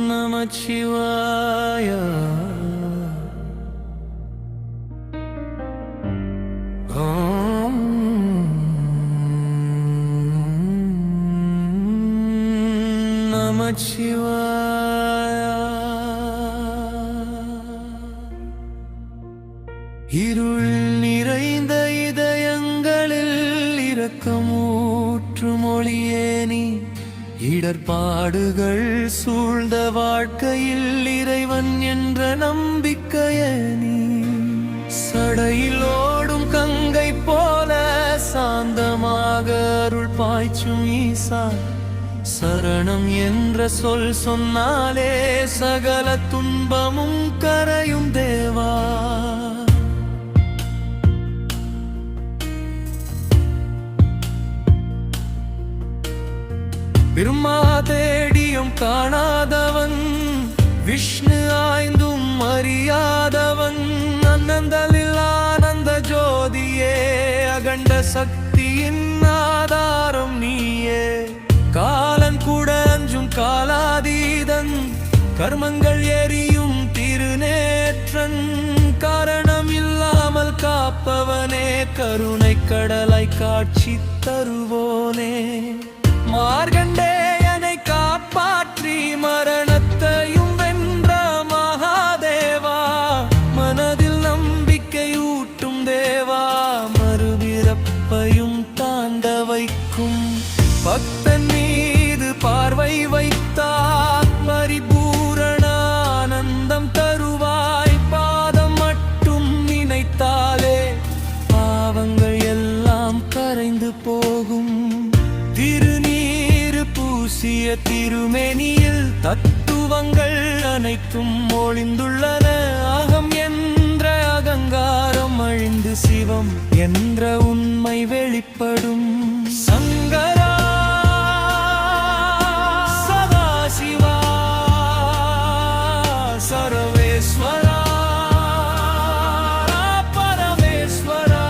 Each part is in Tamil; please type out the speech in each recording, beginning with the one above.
நமச்சிவாய ஓம் நமச்சிவாய. இருள் நிறைந்த இதயங்களில் இரக்கமூற்றும் ஒளியே நீ, இடர்பாடுகள் சூழ்ந்த வாழ்க்கையில் இறைவன் என்ற நம்பிக்கையே நீ, சடையில் ஓடும் கங்கை போல சாந்தமாக அருள் பாய்ச்சும் ஈசா, சரணம் என்ற சொல் சொன்னாலே சகல துன்பமும் கரையும் தேவா. பிரம்மா தேடியும் காணாதவன், விஷ்ணு ஆய்ந்தும் அறியாதவன், அனந்தலில் ஆனந்த ஜோதியே, அகண்ட சக்தியின் ஆதாரம் நீயே, காலன் கூட அஞ்சும் காலாதீதன், கர்மங்கள் எரியும் திருநேற்றன், காரணம் இல்லாமல் காப்பவனே, கருணை கடலாய் காட்சி தருவோனே, மார்கண்டேயனை காப்பாற்றி மரணத்தையும் வென்ற மகாதேவா, மனதில் நம்பிக்கை ஊட்டும் தேவா, மறுபிறப்பையும் தாண்ட வைக்கும் பக்தன் மீது பார்வை வைத்தார், பரிபூரண ஆனந்தம் தருவாய், பாதம் மட்டும் நினைத்தாலே பாவங்கள் எல்லாம் கரைந்து போகும், திருநீரு பூசிய திருமேனியில் தத்துவங்கள் அனைத்தும் ஒளிந்துள்ளன, அகம் என்ற அகங்காரம் அழிந்து சிவம் என்ற உண்மை வெளிப்படும். சங்கரா சதாசிவா சர்வேஸ்வரா பரமேஸ்வரா,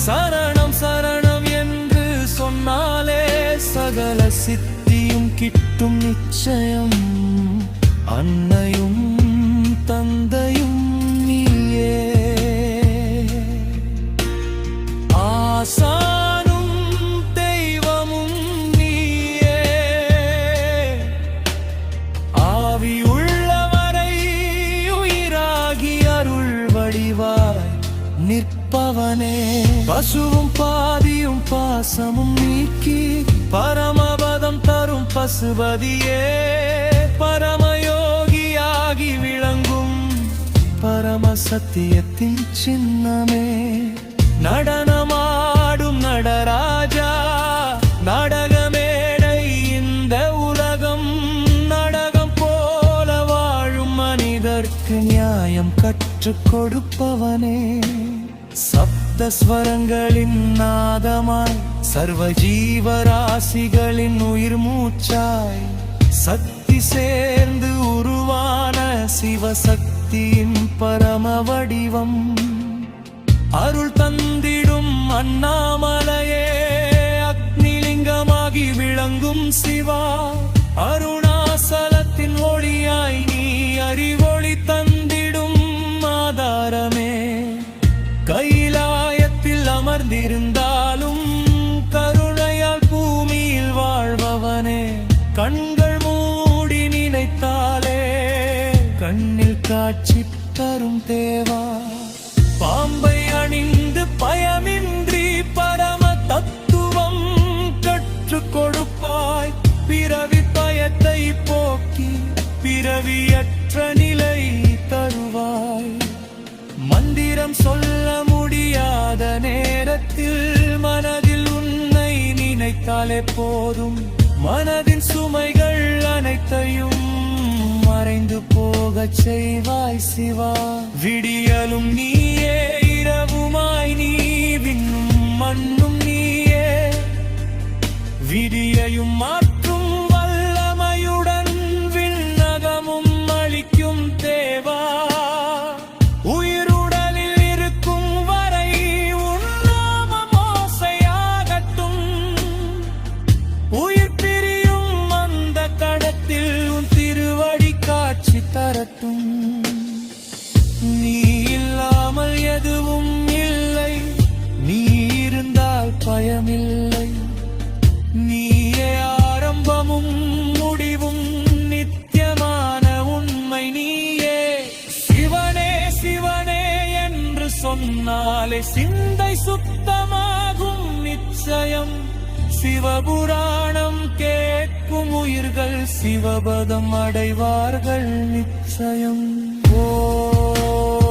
சரணம் சரணம் என்று சொன்னாலே சகல சித்தியும் கிட்டும் நிச்சயம், அன்னையும் தந்தையும் நீயே, ஆசானும் தெய்வமும் நீயே, ஆவி உள்ளவரை உயிராகி அருள் வடிவாய் நிற்பவனே, பசுவும் பாதியும் பாசமும் நீக்கி பரமபதம் தரும் பசுபதியே, பரமயோகியாகி விளங்கும் பரம சத்தியத்தின் சின்னமே, நடனமாடும் நடராஜா, நாடகமேடை இந்த உலகம், நாடகம் போல வாழும் மனிதர்க்கு நியாயம் கற்றுக் கொடுப்பவனே, சப்த ஸ்வரங்களின் நாதமாய் சர்வ ஜீவராசிகளின் உயிர் மூச்சாய், சக்தி சேர்ந்து உருவான சிவசக்தியின் பரம வடிவம், அருள் தந்திடும் அண்ணாமலையே, அக்னிலிங்கமாகி விளங்கும் சிவா, அருணாசலத்தின் ஒளியாய் நீ அறிவொளி தந்திடும் ஆதாரமே, கைலாயத்தில் அமர்ந்திருந்தாலும் கருணையால் பூமியில் வாழ்பவனே, கண்கள் மூடி நினைத்தாலே கண்ணில் காட்சி தரும் தேவா, பாம்பை அணிந்து பயமின்றி பரம தத்துவம் கற்றுக் கொடுப்பாய், பிறவி பயத்தை போக்கி பிறவியற்ற நிலை தருவாய், மந்திரம் சொல்ல முடியாத நேரத்தில் மனதில் உன்னை நினைத்தாலே போதும், மனதின் சுமைகள் அனைத்தையும் மறைந்து போகச் செய்வாய் சிவா, விடியலும் நீயே இரவுமாய் நீ, விண்ணும் மண்ணும் நீயே, விடியையும் மாற்றும் வல்லமையுடன் விண்ணகமும் அளிக்கும் தேவா, உயிருடலில் இருக்கும் வரை சொன்னாலே சிந்தை சுத்தமாகும் நிச்சயம். சிவபுராணம் கேட்கும் உயிர்கள் சிவபதம் அடைவார்கள் நிச்சயம். ஓம்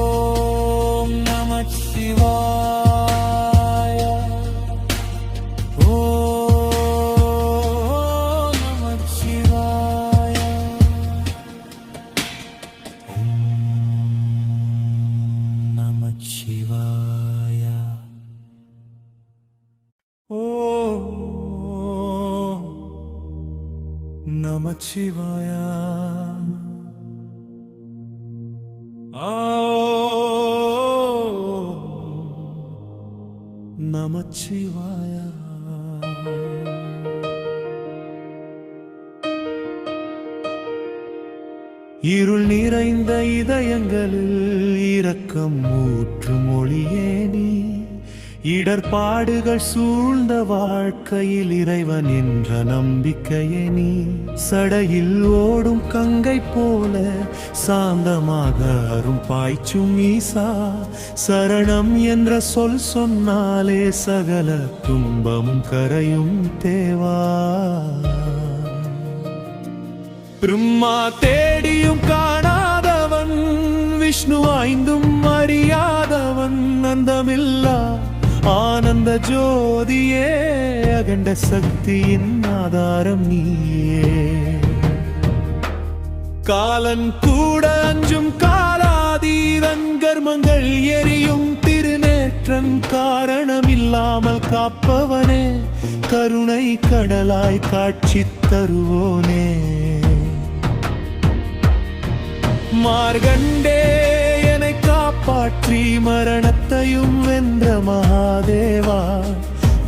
நமः சிவாய. ஓம் நமः சிவாய. ஓம் நமः சிவாய. ஓம் நமः சிவாய. நமச்சிவாய. இருள் நிறைந்த இதயங்களில் இரக்கம் ஊற்றும் ஒளியே நீ. இடர்பாடுகள் சூழ்ந்த வாழ்க்கையில் இறைவன் என்ற நம்பிக்கையே நீ. சடையில் ஓடும் கங்கை போல சாந்தமாக அரும் பாய்ச்சும் ஈசா. சரணம் என்ற சொல் சொன்னாலே சகல துன்பமும் கரையும் தேவா. பிரம்மா தேடியும் காணாதவன், விஷ்ணு ஆய்ந்தும் அறியாதவன், அந்தமில்லா ஆனந்த ஜோதியே, அகண்ட சக்தியின் ஆதாரம் நீயே. காலன் கூட அஞ்சும் காலாதீரன், கர்மங்கள் எரியும் திருநேற்றன், காரணமில்லாமல் காப்பவனே, கருணை கடலாய் காட்சி தருவோனே. மார்கண்டேயனை காப்பாற்றி மரணத்தையும் வென்ற மகாதேவா.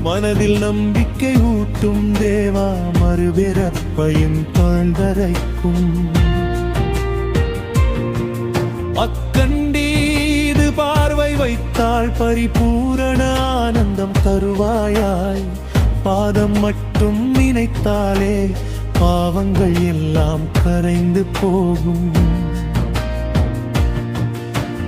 மனதில் நம்பிக்கை ஊட்டும் தேவா, மறுபிறப்பையும் தாழ்வரைக்கும். அக்கண்டீது பார்வை வைத்தால் பரிபூரண ஆனந்தம் தருவாயாய். பாதம் மட்டும் நினைத்தாலே பாவங்கள் எல்லாம் கரைந்து போகும்.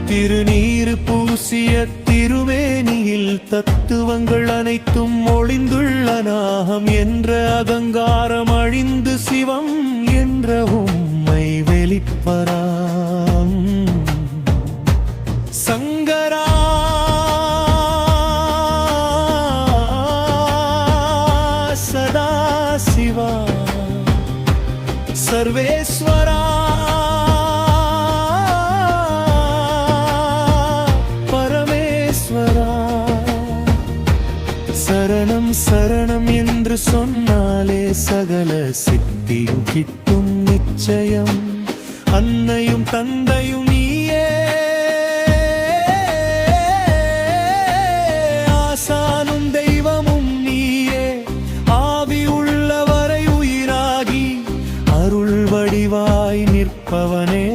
திருநீறு பூசிய திருமேனியில் தத்துவங்கள் அனைத்தும் ஒளிந்துள்ள நாகம் என்ற அகங்காரம் அழிந்து சிவம் என்ற உம்மை வெளிப்பராம். சங்கரா சதா சிவா சர்வேஸ்வரா சரணம் சரணம் என்று சொன்னாலே சகல சித்தியும் கிட்டும் நிச்சயம். அன்னையும் தந்தையும் நீயே, ஆசானும் தெய்வமும் நீயே. ஆவி உள்ளவரை உயிராகி அருள் வடிவாய் நிற்பவனே.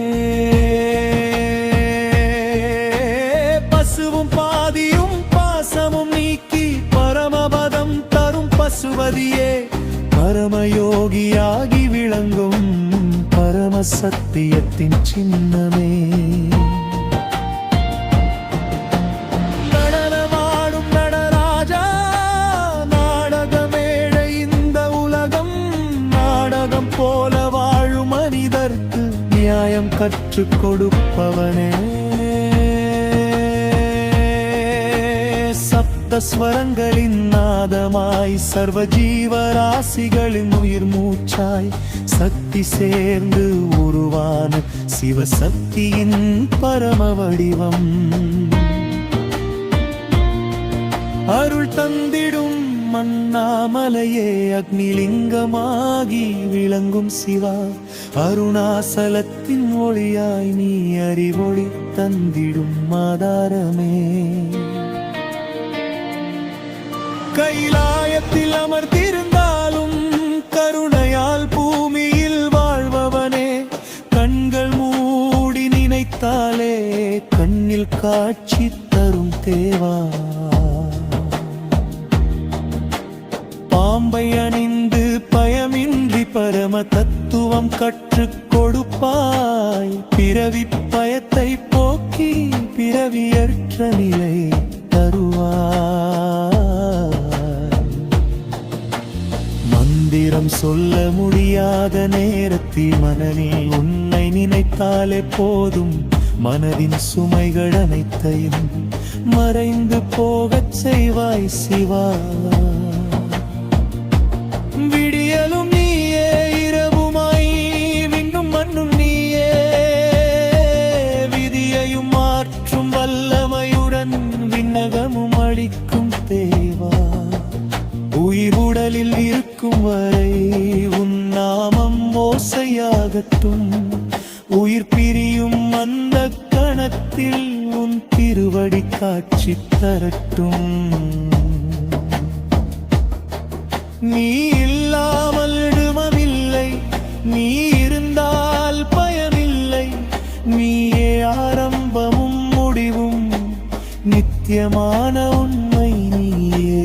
பசுவும் பாதியும் பாசமும் நீக்கி பரமபதம் தரும் பசுவதியே, பரமயோகியாகி விளங்கும் பரம சத்தியத்தின் சின்னமே. நடனமாடும் நடராஜா, நாடகமேடை இந்த உலகம். நாடகம் போல வாழும் மனிதர்க்கு நியாயம் கற்றுக் கொடுப்பவனே. ஸ்வரங்களின் நாதமாய் சர்வ ஜீவராசிகளின் உயிர் மூச்சாய் சக்தி சேர்ந்து உருவான சிவசக்தியின் பரம வடிவம். அருள் தந்திடும் மண்ணாமலையே, அக்னிலிங்கமாகி விளங்கும் சிவா. அருணாசலத்தின் ஒளியாய் நீ அறிவொளி தந்திடும் ஆதாரமே. கைலாயத்தில் அமர்ந்திருந்தாலும் கருணையால் பூமியில் வாழ்பவனே. கண்கள் மூடி நினைத்தாலே கண்ணில் காட்சி தரும் தேவா. பாம்பை அணிந்து பயமின்றி பரம தத்துவம் கற்றுக் கொடுப்பாய். பிறவி பயத்தை போக்கி மாற்றி பிறவியற்ற நிலை தருவார். மந்திரம் சொல்ல முடியாத நேரத்தில் மனதில் உன்னை நினைத்தாலே போதும். மனதின் சுமைகள் அனைத்தையும் மறைந்து போகச் செய்வாய் சிவா. விடியலும் நீயே, இரவுமாய் விண்ணும் மண்ணும் நீயே. விதியையும் மாற்றும் வல்லமையுடன் விண்ணகமும் அளிக்கும் தேவா. உயிர் உடலில் இருக்கும் வரை உன் நாமம் ஓசையாகட்டும். உயிர் பிரியும் அந்த கணத்தில் உன் திருவடி காட்சி தரட்டும். நீ இல்லாமல் இடுமமில்லை, நீ இருந்தால் பயமில்லை. நீயே ஆரம்பமும் முடிவும், நித்தியமான உண்மை நீயே.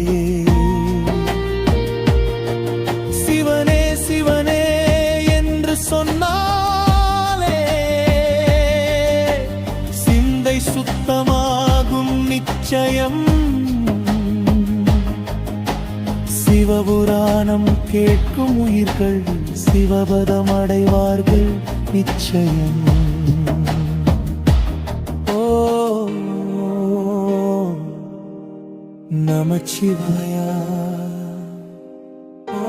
சிவனே சிவனே என்று சொன்னாலே சிந்தை சுத்தமாகும் நிச்சயம். சிவபுராணம் கேட்கும் உயிர்கள் சிவபதம் அடைவார்கள் நிச்சயம். ஓம் நமச்சிவாயா.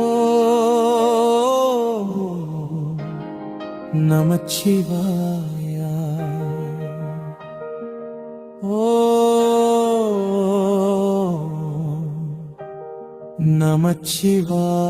ஓம் நமச்சிவாயா. ஓம் நமச்சிவாய.